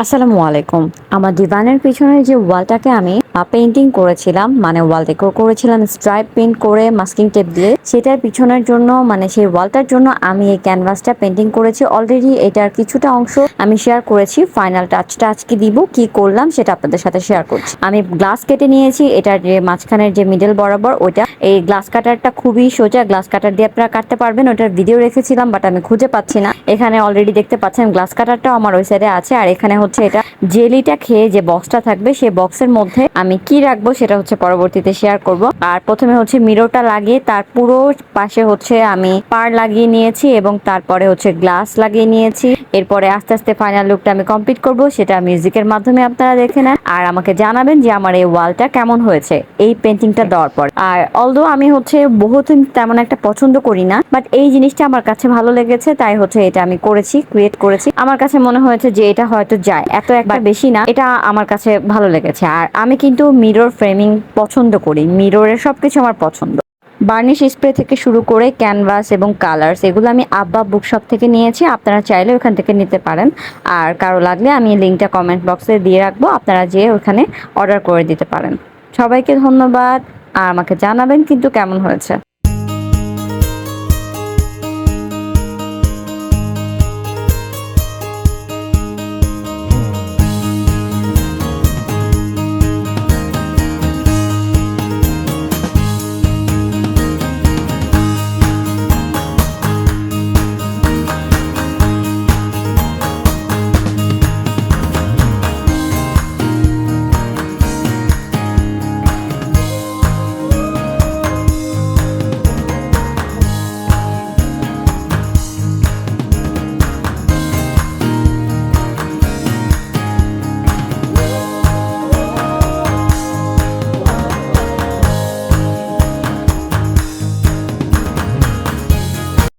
আসসালামু আলাইকুম। আমার ডিভানের পিছনে যে ওয়ালটাকে আমি পেইন্টিং করেছিলাম, মানে ওয়াল ডেকোর করেছিলাম স্ট্রাইপ পেইন্ট করে মাস্কিং টেপ দিয়ে, সেটার পিছনের জন্য মানে সেই ওয়ালটার জন্য আমি এই ক্যানভাসটা পেইন্টিং করেছি। অলরেডি এটার কিছুটা অংশ আমি শেয়ার করেছি। ফাইনাল টাচটা আজকে দিব, কি করলাম সেটা আপনাদের সাথে শেয়ার করছি। আমি গ্লাস কেটে নিয়েছি, এটার যে মাঝখানের যে মিডল বরাবর ওইটা। এই গ্লাস কাটারটা খুবই সোজা, গ্লাস কাটার দিয়ে আপনারা কাটতে পারবেন। ওটার ভিডিও রেখেছিলাম বাট আমি খুঁজে পাচ্ছি না। এখানে অলরেডি দেখতে পাচ্ছেন গ্লাস কাটারটাও আমার ওই সাইডে আছে। আর এখানে হচ্ছে এটা জেলিটা খেয়ে যে বক্সটা থাকবে সেই বক্সের মধ্যে আমি কি রাখবো সেটা হচ্ছে পরবর্তীতে শেয়ার করব। আর প্রথমে হচ্ছে মিররটা লাগিয়ে তার পুরো পাশে হচ্ছে আমি পার লাগিয়ে নিয়েছি এবং তারপরে হচ্ছে গ্লাস লাগিয়ে নিয়েছি। এরপরে আস্তে আস্তে ফাইনাল লুকটা আমি কমপ্লিট করব, সেটা মিউজিকের মাধ্যমে আপনারা দেখে নেন আর আমাকে জানাবেন যে আমার এই ওয়ালটা কেমন হয়েছে এই পেন্টিংটা দেওয়ার পর। আর অলদো আমি হচ্ছে বহুত তেমন একটা পছন্দ করি না, বাট এই জিনিসটা আমার কাছে ভালো লেগেছে তাই হচ্ছে এটা আমি করেছি, ক্রিয়েট করেছি। আমার কাছে মনে হয়েছে যে এটা হয়তো যায়, এত একটা বেশি না, এটা আমার কাছে ভালো লেগেছে। আর আমি কিন্তু মিরর ফ্রেমিং পছন্দ করি, মিররের সবকিছু আমার পছন্দ। বার্নিশ স্প্রে থেকে শুরু করে ক্যানভাস এবং কালার্স এগুলো আমি আব্বা বুকশপ থেকে নিয়েছি, আপনারা চাইলে ওখান থেকে নিতে পারেন। আর কারো লাগলে আমি লিঙ্কটা কমেন্ট বক্সে দিয়ে রাখবো, আপনারা যেয়ে ওখানে অর্ডার করে দিতে পারেন। সবাইকে ধন্যবাদ আর আমাকে জানাবেন কিন্তু কেমন হয়েছে।